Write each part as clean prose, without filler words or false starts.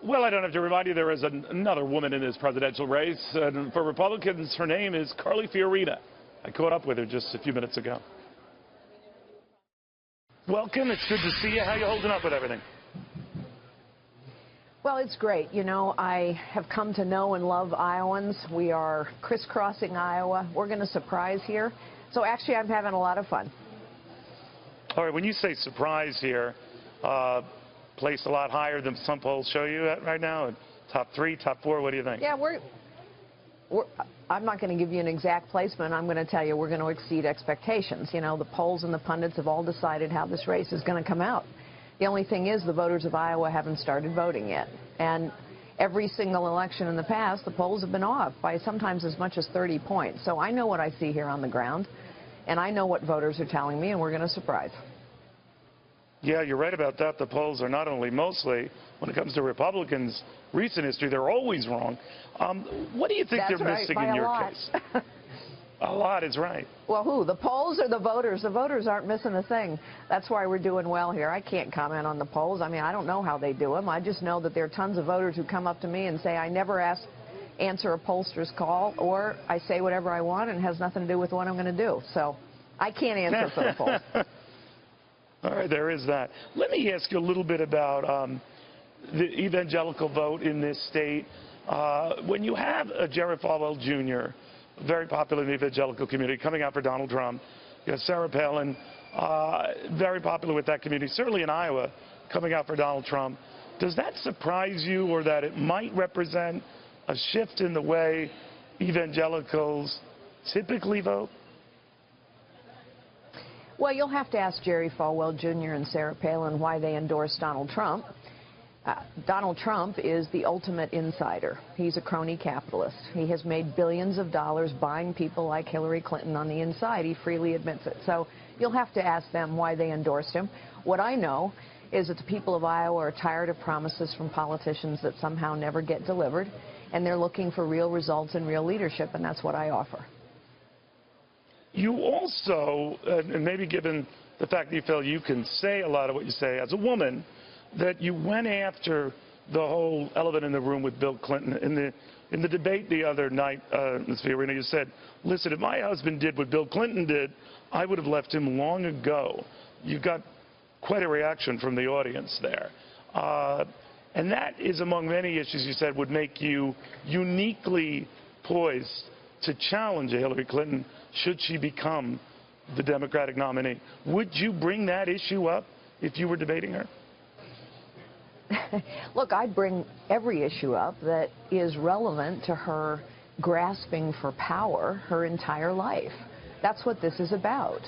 Well, I don't have to remind you there is another woman in this presidential race. And for Republicans, her name is Carly Fiorina. I caught up with her just a few minutes ago. Welcome. It's good to see you. How are you holding up with everything? Well, it's great. You know, I have come to know and love Iowans. We are crisscrossing Iowa. We're going to surprise here. So actually, I'm having a lot of fun. All right, when you say surprise here, placed a lot higher than some polls show you at right now? Top 3, top 4, what do you think? Yeah, I'm not going to give you an exact placement. I'm going to tell you we're going to exceed expectations. You know, the polls and the pundits have all decided how this race is going to come out. The only thing is the voters of Iowa haven't started voting yet. And every single election in the past, the polls have been off by sometimes as much as 30 points. So I know what I see here on the ground, and I know what voters are telling me, and we're going to surprise. Yeah, you're right about that. The polls are not only mostly, when it comes to Republicans' recent history, they're always wrong. What do you think they're missing in your case? A lot is right. Well, who? The polls or the voters? The voters aren't missing a thing. That's why we're doing well here. I can't comment on the polls. I mean, I don't know how they do them. I just know that there are tons of voters who come up to me and say, I never answer a pollster's call, or I say whatever I want and it has nothing to do with what I'm going to do. So I can't answer for the polls. All right, there is that. Let me ask you a little bit about the evangelical vote in this state. When you have a Jerry Falwell Jr., very popular in the evangelical community, coming out for Donald Trump, you have Sarah Palin, very popular with that community, certainly in Iowa, coming out for Donald Trump. Does that surprise you, or that it might represent a shift in the way evangelicals typically vote? Well, you'll have to ask Jerry Falwell Jr. and Sarah Palin why they endorsed Donald Trump. Donald Trump is the ultimate insider. He's a crony capitalist. He has made billions of dollars buying people like Hillary Clinton on the inside. He freely admits it. So you'll have to ask them why they endorsed him. What I know is that the people of Iowa are tired of promises from politicians that somehow never get delivered, and they're looking for real results and real leadership, and that's what I offer. You also, and maybe given the fact that you feel you can say a lot of what you say as a woman, that you went after the whole elephant in the room with Bill Clinton. In the debate the other night, Ms. Fiorina, you said, listen, if my husband did what Bill Clinton did, I would have left him long ago. You got quite a reaction from the audience there. And that is among many issues you said would make you uniquely poised to challenge Hillary Clinton should she become the Democratic nominee. Would you bring that issue up if you were debating her? Look, I'd bring every issue up that is relevant to her grasping for power her entire life. That's what this is about.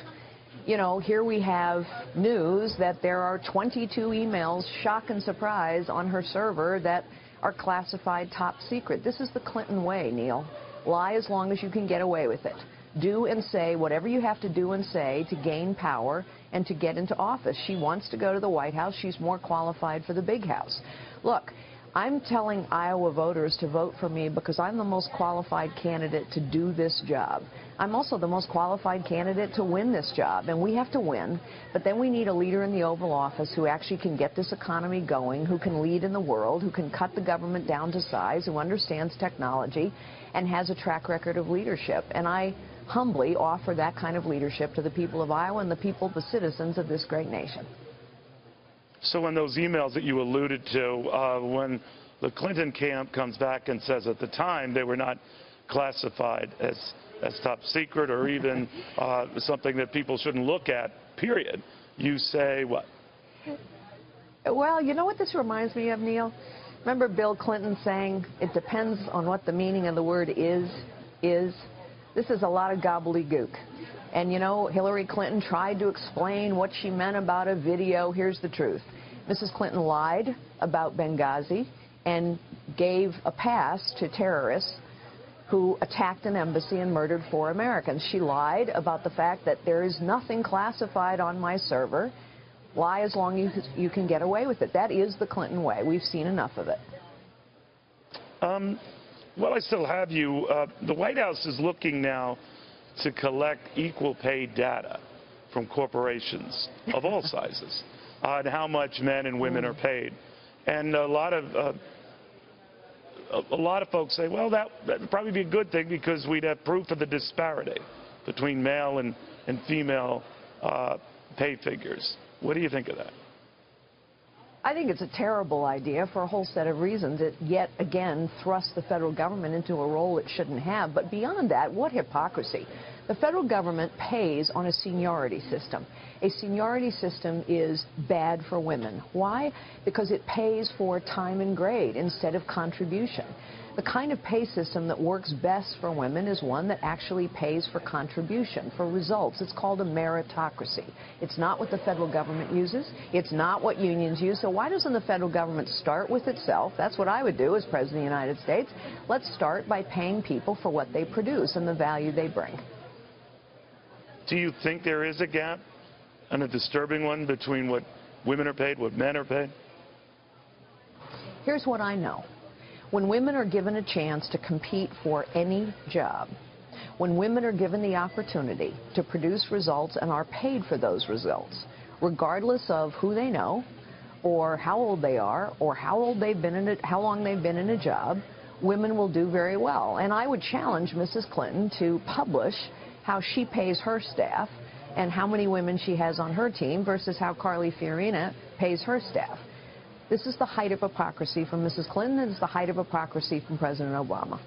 You know, here we have news that there are 22 emails, shock and surprise, on her server that are classified top secret. This is the Clinton way, Neil. Lie as long as you can get away with it. Do and say whatever you have to do and say to gain power and to get into office. She wants to go to the White House. She's more qualified for the big house. Look, I'm telling Iowa voters to vote for me because I'm the most qualified candidate to do this job. I'm also the most qualified candidate to win this job, and we have to win. But then we need a leader in the Oval Office who actually can get this economy going, who can lead in the world, who can cut the government down to size, who understands technology, and has a track record of leadership. And I humbly offer that kind of leadership to the people of Iowa and the people, the citizens of this great nation. So in those emails that you alluded to, when the Clinton camp comes back and says at the time they were not classified as top secret or even something that people shouldn't look at, period, you say what? Well, you know what this reminds me of, Neil? Remember Bill Clinton saying, it depends on what the meaning of the word is? This is a lot of gobbledygook. And, you know, Hillary Clinton tried to explain what she meant about a video. Here's the truth. Mrs. Clinton lied about Benghazi and gave a pass to terrorists who attacked an embassy and murdered 4 Americans. She lied about the fact that there is nothing classified on my server. Lie as long as you can get away with it. That is the Clinton way. We've seen enough of it. Well, I still have you. The White House is looking now to collect equal pay data from corporations of all sizes on how much men and women are paid. And a lot of a lot of folks say, well, that would probably be a good thing because we'd have proof of the disparity between male and female pay figures. What do you think of that? I think it's a terrible idea for a whole set of reasons. It yet again thrusts the federal government into a role it shouldn't have. But beyond that, what hypocrisy. The federal government pays on a seniority system. A seniority system is bad for women. Why? Because it pays for time and grade instead of contribution. The kind of pay system that works best for women is one that actually pays for contribution, for results. It's called a meritocracy. It's not what the federal government uses. It's not what unions use. So why doesn't the federal government start with itself? That's what I would do as President of the United States. Let's start by paying people for what they produce and the value they bring. Do you think there is a gap, and a disturbing one, between what women are paid, what men are paid? Here's what I know. When women are given a chance to compete for any job, when women are given the opportunity to produce results and are paid for those results, regardless of who they know, or how old they are, or how long they've been in a job, women will do very well. And I would challenge Mrs. Clinton to publish how she pays her staff and how many women she has on her team versus how Carly Fiorina pays her staff. This is the height of hypocrisy from Mrs. Clinton, and it's the height of hypocrisy from President Obama.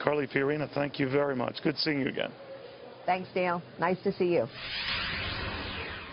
Carly Fiorina, thank you very much. Good seeing you again. Thanks, Dale. Nice to see you.